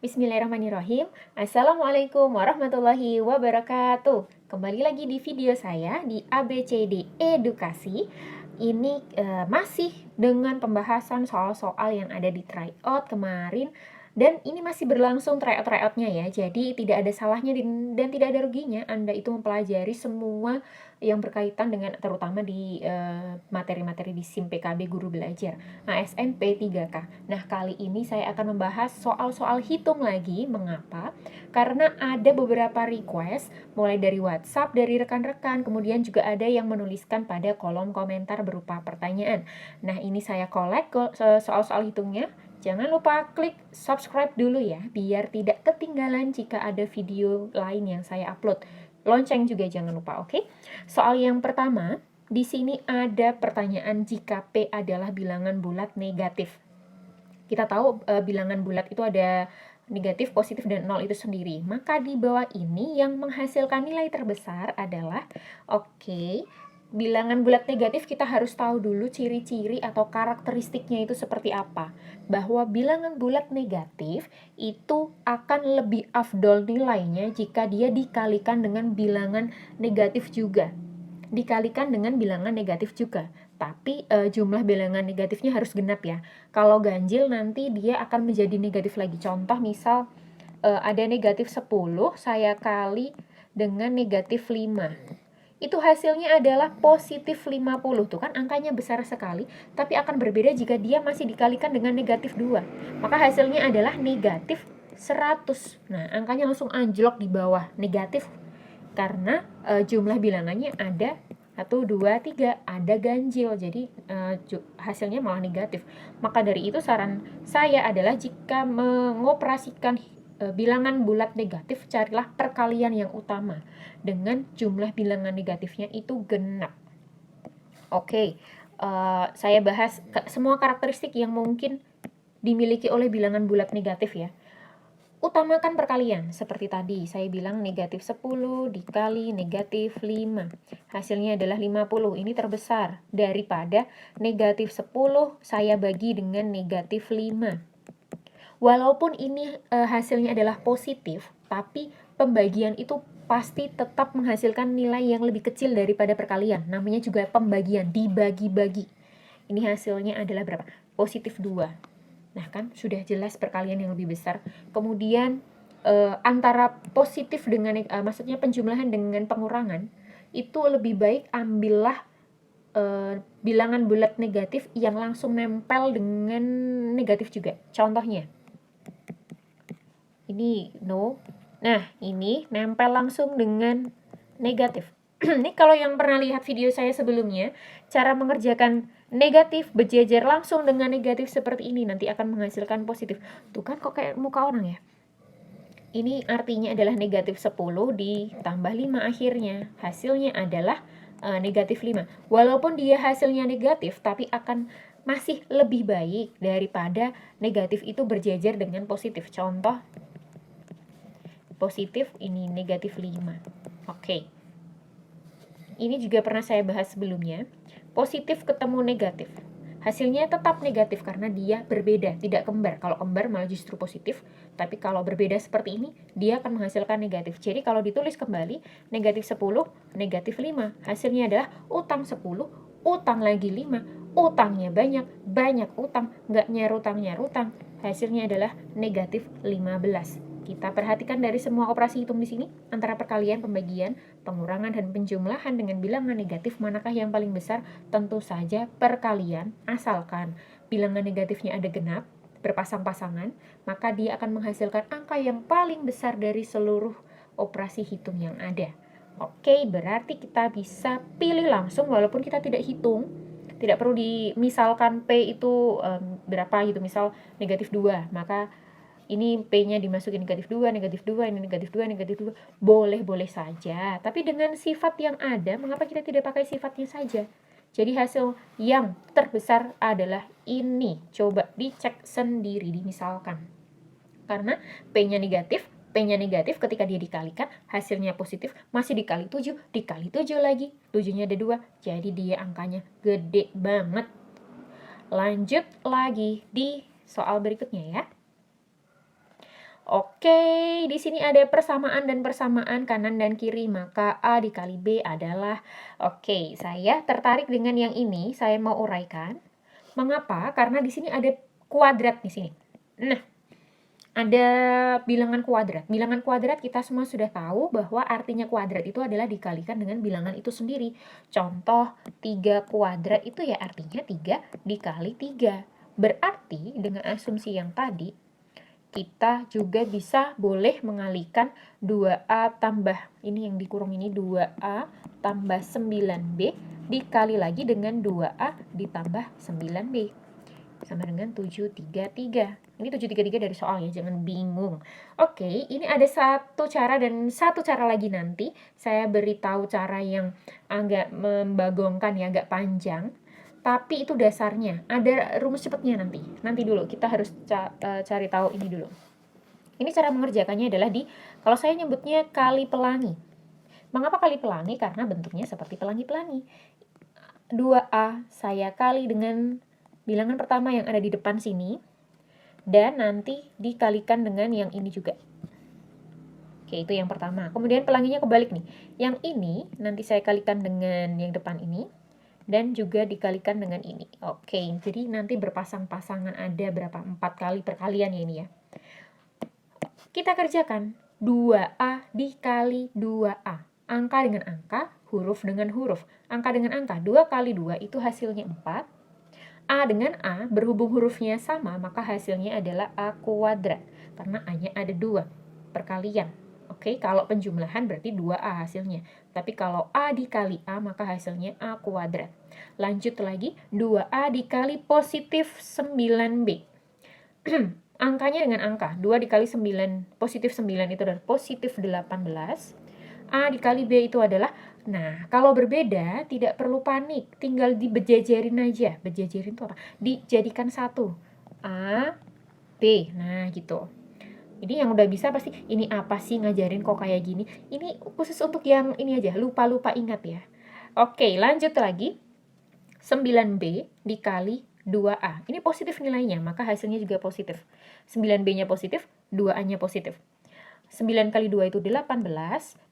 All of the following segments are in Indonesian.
Bismillahirrahmanirrahim. Assalamualaikum warahmatullahi wabarakatuh. Kembali lagi di video saya di ABCD Edukasi. Ini masih dengan pembahasan soal-soal yang ada di tryout kemarin. Dan ini masih berlangsung tryout-tryoutnya ya. Jadi tidak ada salahnya dan tidak ada ruginya Anda itu mempelajari semua yang berkaitan dengan terutama di materi-materi di SIM PKB Guru Belajar ASN P3K. Nah, kali ini saya akan membahas soal-soal hitung lagi. Mengapa? Karena ada beberapa request mulai dari WhatsApp dari rekan-rekan, kemudian juga ada yang menuliskan pada kolom komentar berupa pertanyaan. Nah, ini saya collect soal-soal hitungnya. Jangan lupa klik subscribe dulu ya, biar tidak ketinggalan jika ada video lain yang saya upload. Lonceng juga jangan lupa, oke? Soal yang pertama, di sini ada pertanyaan jika P adalah bilangan bulat negatif. Kita tahu bilangan bulat itu ada negatif, positif, dan nol itu sendiri. Maka di bawah ini yang menghasilkan nilai terbesar adalah, bilangan bulat negatif kita harus tahu dulu ciri-ciri atau karakteristiknya itu seperti apa. Bahwa bilangan bulat negatif itu akan lebih afdol nilainya jika dia dikalikan dengan bilangan negatif juga. Tapi jumlah bilangan negatifnya harus genap ya. Kalau ganjil nanti dia akan menjadi negatif lagi. Contoh misal ada negatif 10 saya kali dengan negatif 5. Itu hasilnya adalah positif 50. Tuh kan angkanya besar sekali, tapi akan berbeda jika dia masih dikalikan dengan negatif 2. Maka hasilnya adalah negatif 100. Nah, angkanya langsung anjlok di bawah negatif karena jumlah bilangannya ada 1, 2, 3, ada ganjil, jadi hasilnya malah negatif. Maka dari itu saran saya adalah jika mengoperasikan bilangan bulat negatif, carilah perkalian yang utama dengan jumlah bilangan negatifnya itu genap. Saya bahas semua karakteristik yang mungkin dimiliki oleh bilangan bulat negatif ya. Utamakan perkalian, seperti tadi saya bilang negatif 10 dikali negatif 5. Hasilnya adalah 50, ini terbesar daripada negatif 10 saya bagi dengan negatif 5. Walaupun ini hasilnya adalah positif, tapi pembagian itu pasti tetap menghasilkan nilai yang lebih kecil daripada perkalian. Namanya juga pembagian, dibagi-bagi. Ini hasilnya adalah berapa? Positif 2. Nah kan sudah jelas perkalian yang lebih besar. Kemudian antara positif dengan maksudnya penjumlahan dengan pengurangan itu lebih baik ambillah bilangan bulat negatif yang langsung nempel dengan negatif juga. Contohnya ini no. Nah, ini nempel langsung dengan negatif. Ini kalau yang pernah lihat video saya sebelumnya, cara mengerjakan negatif berjejer langsung dengan negatif seperti ini nanti akan menghasilkan positif. Tuh kan kok kayak muka orang ya? Ini artinya adalah negatif 10 ditambah 5 akhirnya. Hasilnya adalah negatif 5. Walaupun dia hasilnya negatif, tapi akan masih lebih baik daripada negatif itu berjejer dengan positif. Contoh, positif, ini negatif 5. Ini juga pernah saya bahas sebelumnya. Positif ketemu negatif, hasilnya tetap negatif karena dia berbeda, tidak kembar. Kalau kembar malah justru positif, tapi kalau berbeda seperti ini, dia akan menghasilkan negatif. Jadi kalau ditulis kembali, negatif 10, negatif 5. Hasilnya adalah utang 10, utang lagi 5, utangnya banyak utang, nggak nyarutang. Hasilnya adalah negatif 15. Kita perhatikan dari semua operasi hitung di sini, antara perkalian, pembagian, pengurangan, dan penjumlahan dengan bilangan negatif, manakah yang paling besar? Tentu saja perkalian, asalkan bilangan negatifnya ada genap, berpasang-pasangan, maka dia akan menghasilkan angka yang paling besar dari seluruh operasi hitung yang ada. Berarti kita bisa pilih langsung walaupun kita tidak hitung. Tidak perlu misalkan P itu berapa gitu, misal negatif 2, maka ini P-nya dimasukin negatif 2, ini negatif 2. Boleh-boleh saja. Tapi dengan sifat yang ada, mengapa kita tidak pakai sifatnya saja? Jadi hasil yang terbesar adalah ini. Coba dicek sendiri, dimisalkan. Karena P-nya negatif ketika dia dikalikan, hasilnya positif, masih dikali 7 lagi. 7-nya ada 2, jadi dia angkanya gede banget. Lanjut lagi di soal berikutnya ya. Oke, di sini ada persamaan dan persamaan kanan dan kiri, maka A dikali B adalah oke. Saya tertarik dengan yang ini, saya mau uraikan. Mengapa? Karena di sini ada kuadrat di sini. Nah, ada bilangan kuadrat. Bilangan kuadrat kita semua sudah tahu bahwa artinya kuadrat itu adalah dikalikan dengan bilangan itu sendiri. Contoh 3 kuadrat itu ya artinya 3 dikali 3. Berarti dengan asumsi yang tadi, kita juga bisa boleh mengalihkan 2A tambah, ini yang dikurung ini 2A tambah 9B dikali lagi dengan 2A ditambah 9B. Sama dengan 733. Ini 733 dari soal ya, jangan bingung. Oke, ini ada satu cara dan satu cara lagi nanti. Saya beritahu cara yang agak membagongkan ya, agak panjang. Tapi itu dasarnya, ada rumus cepatnya nanti. Nanti dulu, kita harus cari tahu ini dulu. Ini cara mengerjakannya adalah kalau saya nyebutnya kali pelangi. Mengapa kali pelangi? Karena bentuknya seperti pelangi-pelangi. 2A saya kali dengan bilangan pertama yang ada di depan sini, dan nanti dikalikan dengan yang ini juga. Oke, itu yang pertama. Kemudian pelanginya kebalik nih. Yang ini nanti saya kalikan dengan yang depan ini, dan juga dikalikan dengan ini. Oke, jadi nanti berpasang-pasangan, ada berapa? 4 kali perkalian ya ini ya. Kita kerjakan 2A dikali 2A. Angka dengan angka, huruf dengan huruf. Angka dengan angka, 2 kali 2 itu hasilnya 4. A dengan A, berhubung hurufnya sama, maka hasilnya adalah A kuadrat. Karena A-nya ada 2, perkalian. Oke, kalau penjumlahan berarti 2A hasilnya. Tapi kalau A dikali A, maka hasilnya A kuadrat. Lanjut lagi, 2A dikali positif 9B. Angkanya dengan angka, 2 dikali 9, positif 9 itu adalah positif 18. A dikali B itu adalah, nah kalau berbeda tidak perlu panik, tinggal dibejajarin aja. Bejajarin itu apa? Dijadikan satu. A, B, nah gitu. Ini yang udah bisa pasti, ini apa sih ngajarin kok kayak gini? Ini khusus untuk yang ini aja, lupa-lupa ingat ya. Oke, lanjut lagi. 9B dikali 2A. Ini positif nilainya, maka hasilnya juga positif. 9B-nya positif, 2A-nya positif. 9 kali 2 itu 18,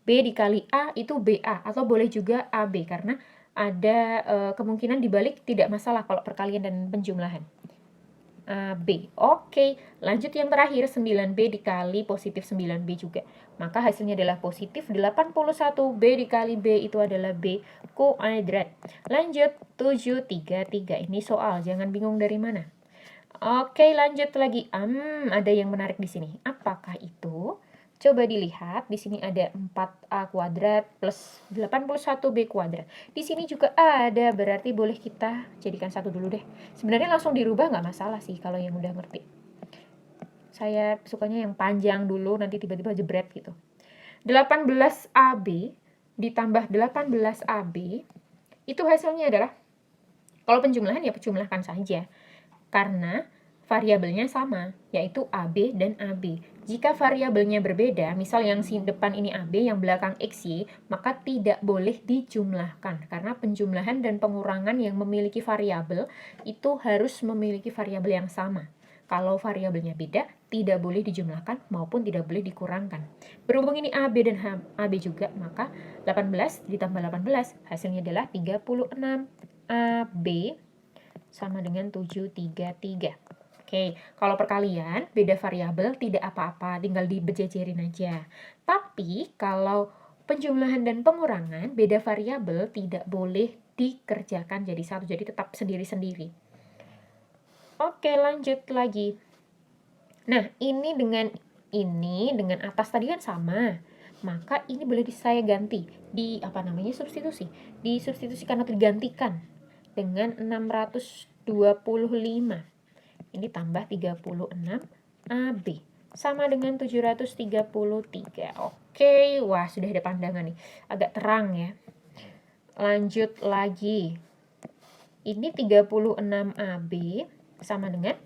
B dikali A itu BA, atau boleh juga AB, karena ada kemungkinan dibalik tidak masalah kalau perkalian dan penjumlahan. AB. Oke, lanjut yang terakhir, 9B dikali positif 9B juga. Maka hasilnya adalah positif 81, B dikali B itu adalah B kuadrat. Lanjut, 733. Ini soal, jangan bingung dari mana. Oke, lanjut lagi. Ada yang menarik di sini. Apakah itu? Coba dilihat, di sini ada 4A kuadrat plus 81B kuadrat. Di sini juga ada, berarti boleh kita jadikan satu dulu deh. Sebenarnya langsung dirubah nggak masalah sih kalau yang udah ngerti. Saya sukanya yang panjang dulu, nanti tiba-tiba jebret gitu. 18AB ditambah 18AB, itu hasilnya adalah, kalau penjumlahan ya penjumlahkan saja. Karena variabelnya sama, yaitu AB dan AB. Jika variabelnya berbeda, misal yang si depan ini AB, yang belakang XY, maka tidak boleh dijumlahkan. Karena penjumlahan dan pengurangan yang memiliki variabel, itu harus memiliki variabel yang sama. Kalau variabelnya beda, tidak boleh dijumlahkan maupun tidak boleh dikurangkan. Berhubung ini AB dan AB juga, maka 18 ditambah 18, hasilnya adalah 36. AB sama dengan 733. Oke, kalau perkalian beda variabel tidak apa-apa, tinggal dibejajarin aja. Tapi kalau penjumlahan dan pengurangan beda variabel tidak boleh dikerjakan jadi satu, jadi tetap sendiri-sendiri. Oke, lanjut lagi. Nah, ini dengan atas tadi kan sama. Maka ini boleh saya ganti di substitusi. Disubstitusikan atau digantikan dengan 625. Ini tambah 36 AB sama dengan 733. Oke, wah sudah ada pandangan nih. Agak terang ya. Lanjut lagi. Ini 36 AB sama dengan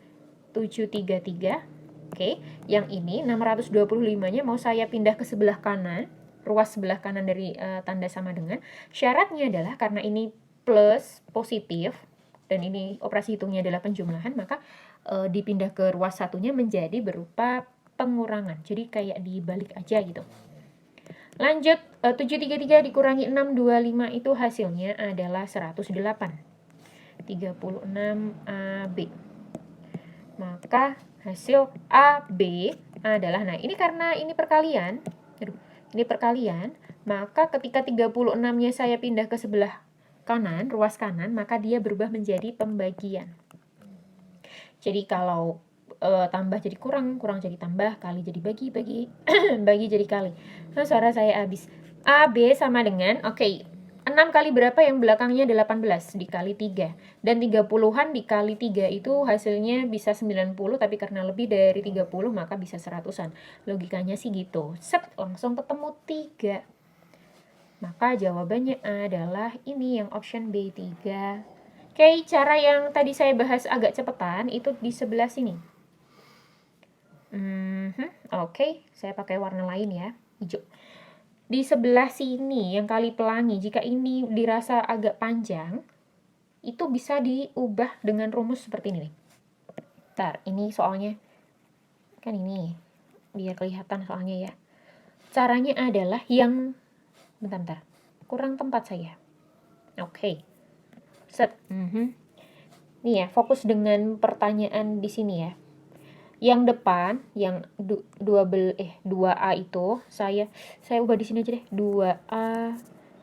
733. Oke, yang ini 625-nya mau saya pindah ke sebelah kanan. Ruas sebelah kanan dari tanda sama dengan. Syaratnya adalah karena ini plus positif dan ini operasi hitungnya adalah penjumlahan, maka dipindah ke ruas satunya menjadi berupa pengurangan. Jadi kayak dibalik aja gitu. Lanjut, 733 dikurangi 625 itu hasilnya adalah 108. 36 AB. Maka hasil AB adalah, nah ini karena ini perkalian, maka ketika 36-nya saya pindah ke sebelah kanan, ruas kanan, maka dia berubah menjadi pembagian. Jadi kalau tambah jadi kurang jadi tambah, kali jadi bagi, bagi jadi kali. Nah, suara saya habis. AB sama dengan, oke, 6 kali berapa yang belakangnya 18 dikali 3. Dan 30-an dikali 3 itu hasilnya bisa 90, tapi karena lebih dari 30 maka bisa 100-an. Logikanya sih gitu. Set, langsung ketemu 3. Maka jawabannya adalah ini yang option B, 3. Oke, cara yang tadi saya bahas agak cepetan itu di sebelah sini. Oke, saya pakai warna lain ya, hijau. Di sebelah sini yang kali pelangi, jika ini dirasa agak panjang, itu bisa diubah dengan rumus seperti ini nih. Bentar, ini soalnya kan ini biar kelihatan soalnya ya. Caranya adalah yang bentar, kurang tempat saya. Oke. Set. Nih ya, fokus dengan pertanyaan di sini ya. Yang depan, yang 2A itu saya ubah di sini aja deh. 2A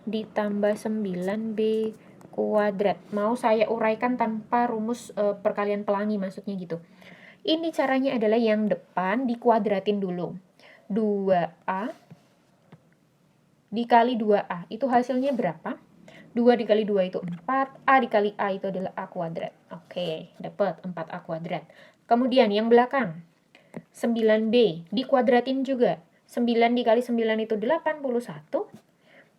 ditambah 9B kuadrat. Mau saya uraikan tanpa rumus perkalian pelangi, maksudnya gitu. Ini caranya adalah yang depan dikuadratin dulu. 2A dikali 2A itu hasilnya berapa? 2 dikali 2 itu 4, A dikali A itu adalah A kuadrat. Oke, dapat 4A kuadrat. Kemudian yang belakang, 9B dikuadratin juga. 9 dikali 9 itu 81,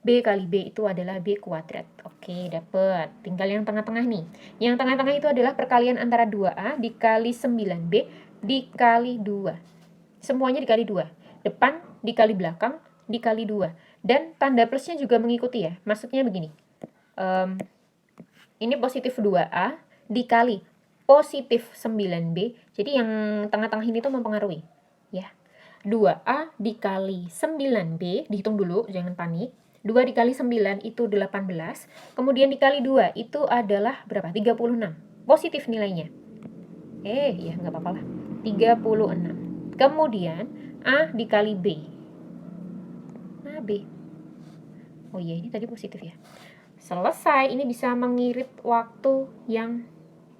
B kali B itu adalah B kuadrat. Oke, dapat. Tinggal yang tengah-tengah nih. Yang tengah-tengah itu adalah perkalian antara 2A dikali 9B dikali 2. Semuanya dikali 2. Depan dikali belakang dikali 2. Dan tanda plusnya juga mengikuti ya. Maksudnya begini. Ini positif 2A dikali positif 9B. Jadi yang tengah-tengah ini tuh mempengaruhi. Ya. 2A dikali 9B. Dihitung dulu, jangan panik. 2 dikali 9 itu 18. Kemudian dikali 2 itu adalah berapa? 36. Positif nilainya. Ya nggak apa-apa lah. 36. Kemudian A dikali B. Nah, B. Oh iya, ini tadi positif ya. Selesai, ini bisa mengirit waktu yang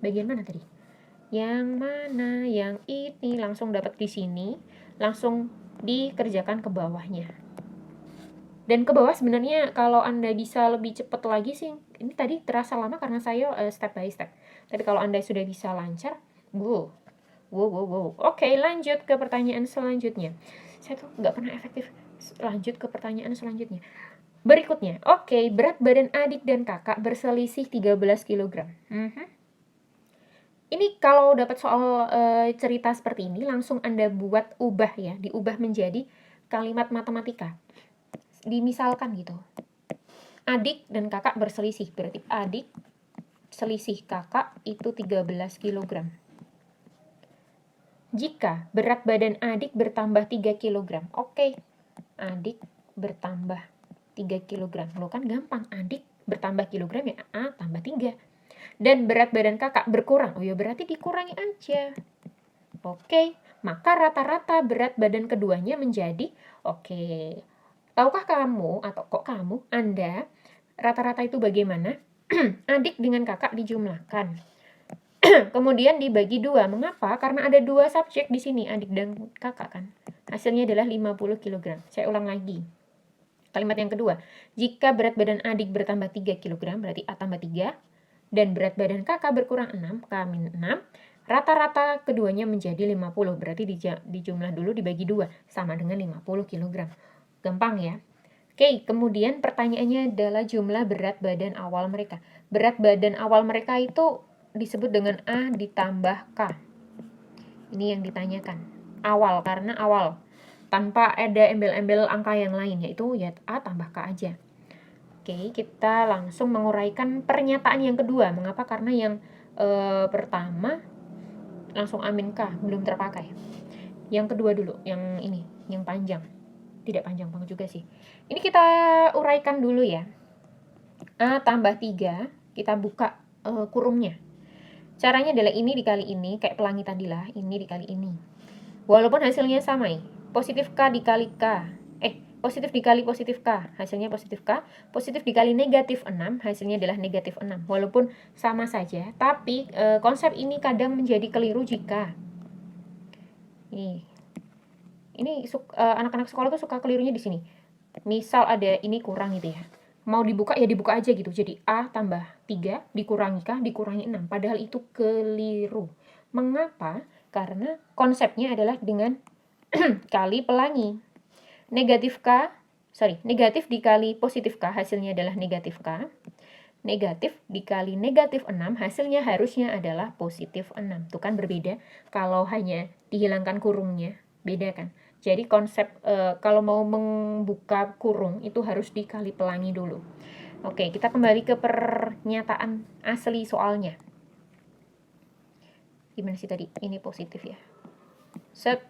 bagian mana tadi? Yang mana? Yang ini langsung dapat di sini, langsung dikerjakan ke bawahnya. Dan ke bawah sebenarnya kalau Anda bisa lebih cepat lagi sih, ini tadi terasa lama karena saya step by step. Tapi kalau Anda sudah bisa lancar, wow. Oke, lanjut ke pertanyaan selanjutnya. Saya tuh nggak pernah efektif. Lanjut ke pertanyaan selanjutnya. Berikutnya, oke, berat badan adik dan kakak berselisih 13 kg. Ini kalau dapat soal cerita seperti ini, langsung Anda buat ubah ya, diubah menjadi kalimat matematika. Dimisalkan gitu. Adik dan kakak berselisih, berarti adik selisih kakak itu 13 kg. Jika berat badan adik bertambah 3 kg, oke, adik bertambah 3 kg. Lo kan gampang, adik bertambah kilogram ya A tambah 3. Dan berat badan kakak berkurang. Oh ya berarti dikurangi aja. Oke, maka rata-rata berat badan keduanya menjadi oke. Tahukah kamu atau kok kamu, Anda, rata-rata itu bagaimana? Adik dengan kakak dijumlahkan. Kemudian dibagi 2. Mengapa? Karena ada 2 subjek di sini, adik dan kakak kan. Hasilnya adalah 50 kg. Saya ulang lagi. Kalimat yang kedua, jika berat badan adik bertambah 3 kg, berarti A tambah 3, dan berat badan kakak berkurang 6, K-6, rata-rata keduanya menjadi 50, berarti dijumlah dulu dibagi 2, sama dengan 50 kg. Gampang ya? Oke, kemudian pertanyaannya adalah jumlah berat badan awal mereka. Berat badan awal mereka itu disebut dengan A ditambah K. Ini yang ditanyakan. Awal, karena awal. Tanpa ada embel-embel angka yang lain, yaitu ya A tambah K aja. Oke, kita langsung menguraikan pernyataan yang kedua. Mengapa? Karena yang pertama langsung amin K, belum terpakai. Yang kedua dulu, yang ini, yang panjang. Tidak panjang banget juga sih. Ini kita uraikan dulu ya. A tambah 3, kita buka kurungnya. Caranya adalah ini dikali ini, kayak pelangi tadi lah, ini dikali ini. Walaupun hasilnya sama nih, positif K dikali K. Positif dikali positif K, hasilnya positif K. Positif dikali negatif 6, hasilnya adalah negatif 6. Walaupun sama saja, tapi konsep ini kadang menjadi keliru jika ini anak-anak sekolah tuh suka kelirunya di sini. Misal ada ini kurang gitu ya. Mau dibuka ya dibuka aja gitu. Jadi A tambah 3 dikurangi K dikurangi 6. Padahal itu keliru. Mengapa? Karena konsepnya adalah dengan kali pelangi. Negatif dikali positif K hasilnya adalah negatif K. Negatif dikali negatif 6 hasilnya harusnya adalah positif 6. Itu kan berbeda kalau hanya dihilangkan kurungnya. Beda kan? Jadi konsep kalau mau membuka kurung itu harus dikali pelangi dulu. Oke, kita kembali ke pernyataan asli soalnya. Gimana sih tadi? Ini positif ya. Set.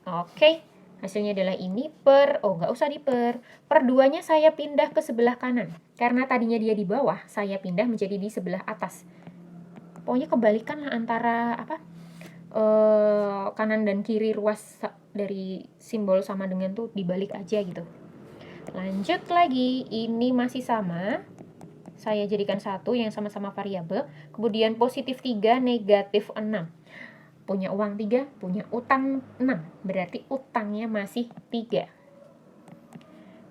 Oke. Hasilnya adalah ini nggak usah per 2-nya saya pindah ke sebelah kanan. Karena tadinya dia di bawah, saya pindah menjadi di sebelah atas. Pokoknya kebalikan lah antara kanan dan kiri ruas dari simbol sama dengan tuh dibalik aja gitu. Lanjut lagi, ini masih sama. Saya jadikan satu yang sama-sama variabel. Kemudian positif 3, negatif 6. Punya uang 3, punya utang 6. Berarti utangnya masih 3.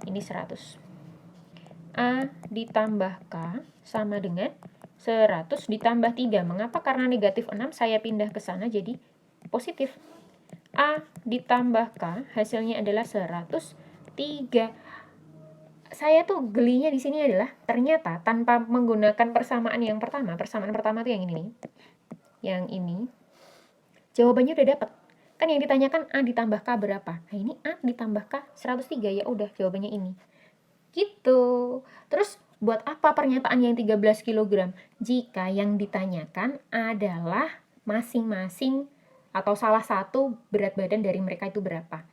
Ini 100. A ditambah K sama dengan 100 ditambah 3. Mengapa? Karena negatif 6, saya pindah ke sana jadi positif. A ditambah K hasilnya adalah 103. Saya tuh gelinya di sini adalah ternyata tanpa menggunakan persamaan yang pertama. Persamaan pertama tuh yang ini nih. Yang ini. Jawabannya udah dapat. Kan yang ditanyakan A ditambah K berapa? Nah, ini A ditambah K 103, ya udah jawabannya ini. Gitu. Terus buat apa pernyataan yang 13 kg? Jika yang ditanyakan adalah masing-masing atau salah satu berat badan dari mereka itu berapa.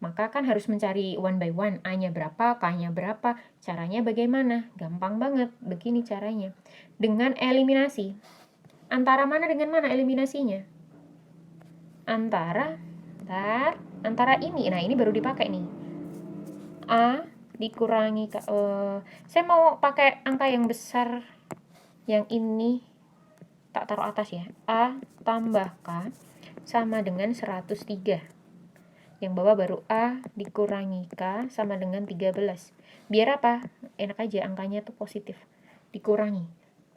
Maka kan harus mencari one by one, A-nya berapa, K-nya berapa, caranya bagaimana? Gampang banget, begini caranya. Dengan eliminasi. Antara mana dengan mana eliminasinya? Antara ini. Nah, ini baru dipakai nih. A dikurangi saya mau pakai angka yang besar. Yang ini tak taruh atas ya. A tambah K sama dengan 103. Yang bawah baru A dikurangi K sama dengan 13. Biar apa? Enak aja, angkanya tuh positif. Dikurangi.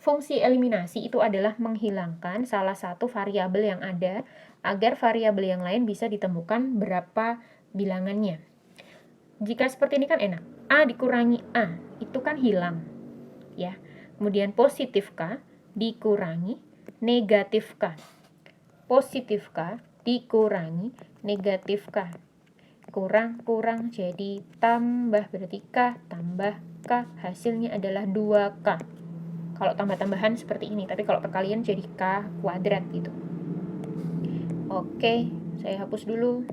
Fungsi eliminasi itu adalah menghilangkan salah satu variabel yang ada agar variabel yang lain bisa ditemukan berapa bilangannya. Jika seperti ini kan enak. A dikurangi A, itu kan hilang. Ya. Kemudian positif K dikurangi negatif K. Positif K dikurangi negatif K. Kurang jadi tambah, berarti K tambah K hasilnya adalah 2K. Kalau tambah-tambahan seperti ini, tapi kalau perkalian jadi K kuadrat gitu. Oke, saya hapus dulu.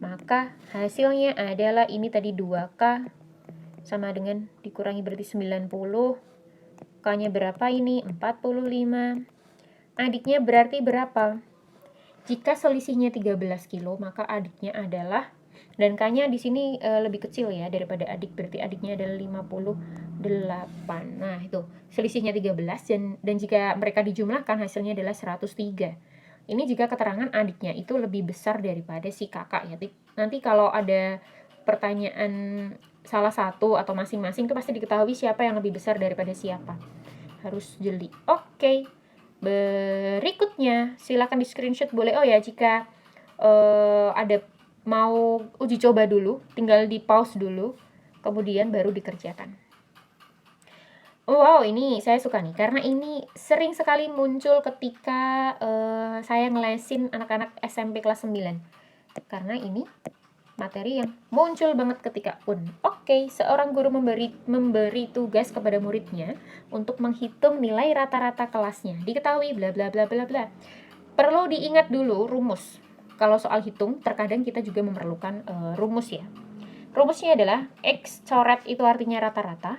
Maka hasilnya adalah ini tadi 2K sama dengan dikurangi berarti 90. K-nya berapa ini? 45. Adiknya berarti berapa? Jika selisihnya 13 kilo, maka adiknya adalah, dan K-nya di sini lebih kecil ya daripada adik, berarti adiknya adalah 58. Nah, itu selisihnya 13 dan jika mereka dijumlahkan hasilnya adalah 103. Ini jika keterangan adiknya itu lebih besar daripada si kakak ya. Nanti kalau ada pertanyaan salah satu atau masing-masing itu pasti diketahui siapa yang lebih besar daripada siapa. Harus jeli. Oke. Berikutnya silakan di screenshot boleh. Oh ya, jika ada mau uji coba dulu, tinggal di pause dulu, kemudian baru dikerjakan. Wow, ini saya suka nih, karena ini sering sekali muncul ketika saya ngelesin anak-anak SMP kelas 9. Karena ini materi yang muncul banget ketika UN. Oke, seorang guru memberi tugas kepada muridnya untuk menghitung nilai rata-rata kelasnya. Diketahui bla bla bla bla bla. Perlu diingat dulu rumus. kalau soal hitung terkadang kita juga memerlukan rumus ya. Rumusnya adalah X coret itu artinya rata-rata,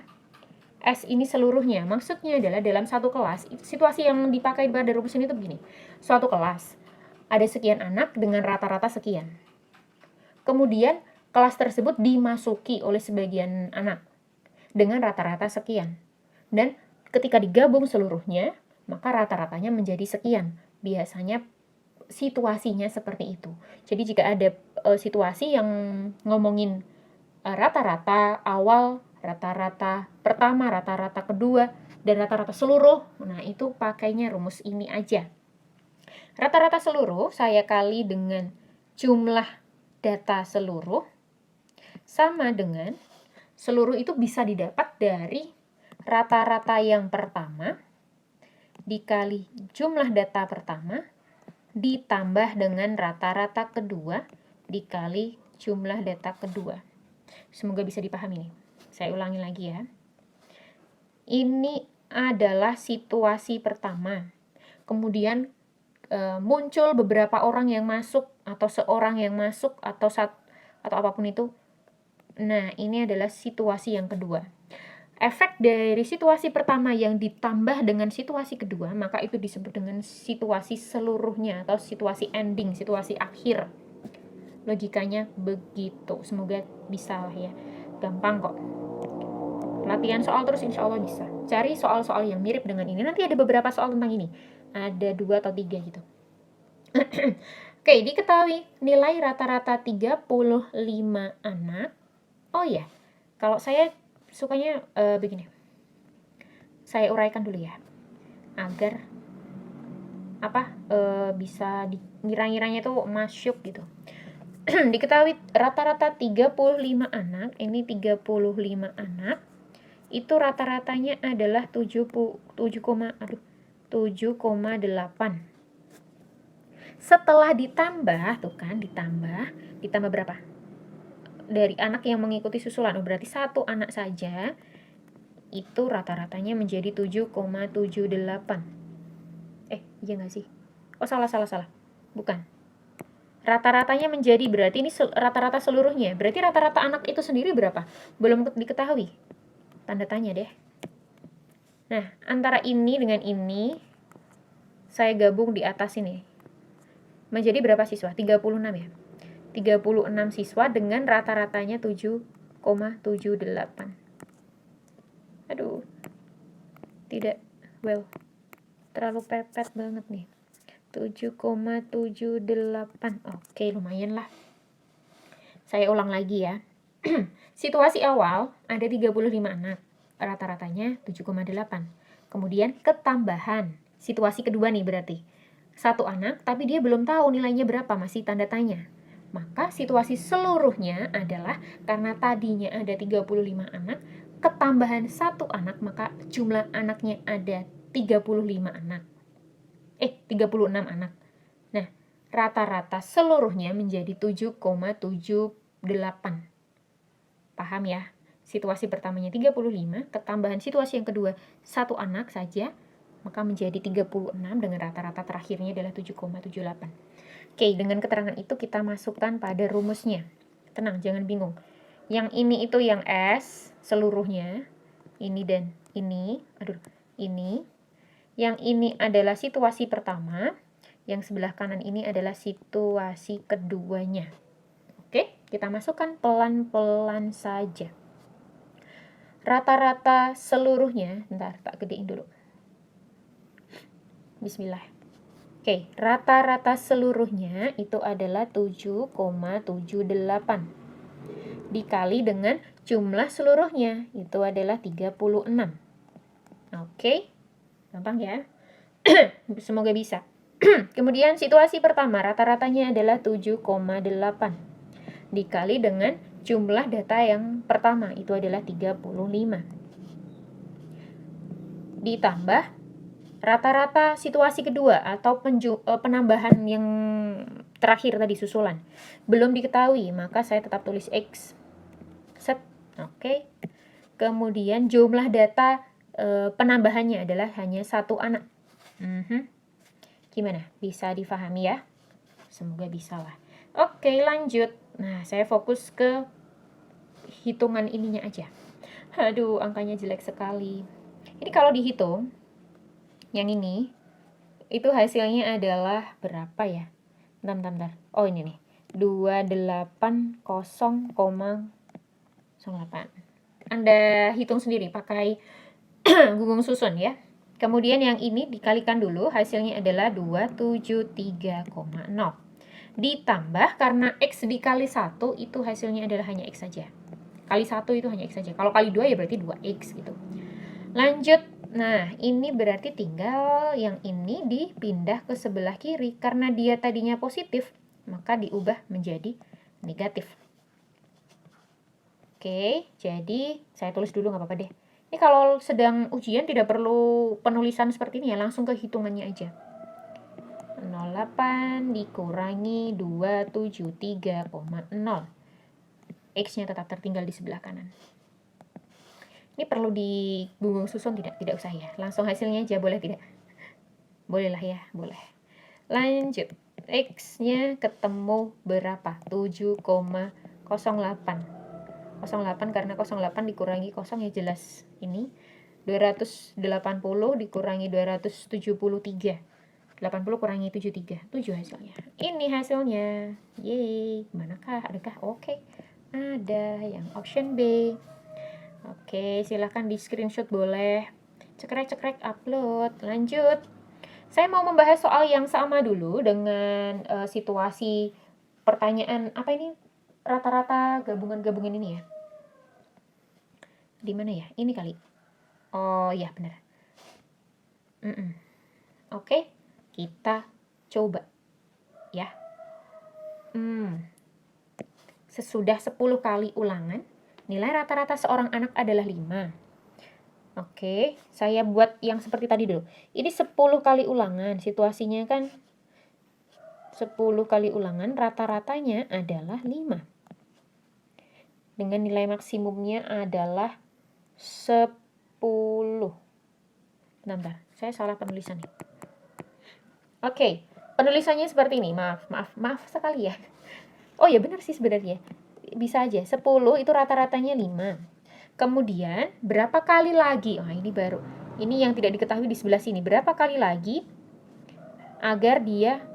S ini seluruhnya. Maksudnya adalah dalam satu kelas, situasi yang dipakai pada rumus ini tuh begini. Suatu kelas, ada sekian anak dengan rata-rata sekian. Kemudian kelas tersebut dimasuki oleh sebagian anak dengan rata-rata sekian. Dan ketika digabung seluruhnya, maka rata-ratanya menjadi sekian. Biasanya situasinya seperti itu. Jadi jika ada situasi yang ngomongin rata-rata awal, rata-rata pertama, rata-rata kedua, dan rata-rata seluruh, nah itu pakainya rumus ini aja. Rata-rata seluruh saya kali dengan jumlah data seluruh sama dengan seluruh itu bisa didapat dari rata-rata yang pertama dikali jumlah data pertama ditambah dengan rata-rata kedua dikali jumlah data kedua. Semoga bisa dipahami nih. Saya ulangi lagi ya. Ini adalah situasi pertama. Kemudian muncul beberapa orang yang masuk atau seorang yang masuk atau apapun itu. Nah, ini adalah situasi yang kedua. Efek dari situasi pertama yang ditambah dengan situasi kedua, maka itu disebut dengan situasi seluruhnya atau situasi ending, situasi akhir. Logikanya begitu. Semoga bisa lah ya. Gampang kok. Latihan soal terus insya Allah bisa. Cari soal-soal yang mirip dengan ini. Nanti ada beberapa soal tentang ini. Ada 2 atau 3 gitu. Oke, diketahui nilai rata-rata 35 anak. Oh ya, kalau saya sukanya begini. Saya uraikan dulu ya, agar bisa ngira-ngiranya itu masuk gitu. Diketahui rata-rata 35 anak, ini 35 anak, itu rata-ratanya adalah 7,8. Setelah ditambah, tuh kan, ditambah berapa? Dari anak yang mengikuti susulan, berarti satu anak saja itu rata-ratanya menjadi 7,78. Iya nggak sih? Oh, salah. Bukan. Rata-ratanya menjadi, berarti ini rata-rata seluruhnya. Berarti rata-rata anak itu sendiri berapa? Belum diketahui. Tanda tanya deh. Nah, antara ini dengan ini, saya gabung di atas ini. Menjadi berapa siswa? 36 ya. 36 siswa dengan rata-ratanya 7,78. Aduh. Tidak, terlalu pepet banget nih. 7,78. Oke, lumayan lah. Saya ulang lagi ya. Situasi awal ada 35 anak. Rata-ratanya 7,8. Kemudian ketambahan. Situasi kedua nih berarti. Satu anak, tapi dia belum tahu nilainya berapa, masih tanda tanya. Maka situasi seluruhnya adalah karena tadinya ada 35 anak, ketambahan satu anak, maka jumlah anaknya ada 35 anak. 36 anak. Nah, rata-rata seluruhnya menjadi 7,78. Paham ya? Situasi pertamanya 35, ketambahan situasi yang kedua satu anak saja, maka menjadi 36 dengan rata-rata terakhirnya adalah 7,78. Oke, dengan keterangan itu kita masukkan pada rumusnya. Tenang, jangan bingung. Yang ini itu yang S seluruhnya, ini dan ini, ini. Yang ini adalah situasi pertama, yang sebelah kanan ini adalah situasi keduanya. Oke, kita masukkan pelan-pelan saja. Rata-rata seluruhnya, bentar, tak gedein dulu. Bismillah. Oke, rata-rata seluruhnya itu adalah 7,78 dikali dengan jumlah seluruhnya itu adalah 36. Oke, gampang ya. Semoga bisa. Kemudian situasi pertama rata-ratanya adalah 7,8 dikali dengan jumlah data yang pertama itu adalah 35 ditambah rata-rata situasi kedua atau penambahan yang terakhir tadi susulan belum diketahui, maka saya tetap tulis X. Set. Oke. Kemudian jumlah data penambahannya adalah hanya satu anak. Gimana? Bisa difahami ya? semoga bisa lah. Oke, lanjut. Nah, saya fokus ke hitungan ininya aja. Aduh, angkanya jelek sekali. Ini kalau dihitung, yang ini, itu hasilnya adalah berapa ya? Bentar. Oh, ini nih. 280,08. Anda hitung sendiri pakai gunggung susun ya. Kemudian yang ini dikalikan dulu, hasilnya adalah 273,0. Ditambah karena X dikali 1 itu hasilnya adalah hanya X saja. Kali 1 itu hanya X saja. Kalau kali 2 ya berarti 2X gitu. Lanjut. Nah, ini berarti tinggal yang ini dipindah ke sebelah kiri. Karena dia tadinya positif, maka diubah menjadi negatif. Oke, jadi saya tulis dulu nggak apa-apa deh. Ini kalau sedang ujian tidak perlu penulisan seperti ini ya, langsung ke hitungannya aja. 08 dikurangi 273,0. X-nya tetap tertinggal di sebelah kanan. Ini perlu di gunggung susun tidak? Tidak usah ya. Langsung hasilnya aja, boleh tidak? Boleh lah ya, boleh. Lanjut. X-nya ketemu berapa? 7,08. 08 karena 08 dikurangi 0 ya jelas. Ini 280 dikurangi 273. 80 kurangi 73. 7 hasilnya. Ini hasilnya. Yeay. Manakah? Adakah? Oke. Ada yang option B. Oke, silahkan di screenshot boleh. Cekrek upload. Lanjut. Saya mau membahas soal yang sama dulu dengan situasi pertanyaan apa ini, rata-rata gabungan-gabungan ini ya. Di mana ya? Ini kali. Oh ya benar. Oke, kita coba ya. Sesudah 10 kali ulangan, nilai rata-rata seorang anak adalah 5. Oke, saya buat yang seperti tadi dulu. Ini 10 kali ulangan, situasinya kan 10 kali ulangan, rata-ratanya adalah 5. Dengan nilai maksimumnya adalah 10. Bentar, saya salah penulisan nih. Oke, penulisannya seperti ini. Maaf sekali ya. Oh ya benar sih sebenarnya. Bisa aja, 10 itu rata-ratanya 5. Kemudian, berapa kali lagi? Oh, ini baru. Ini yang tidak diketahui di sebelah sini. Berapa kali lagi agar dia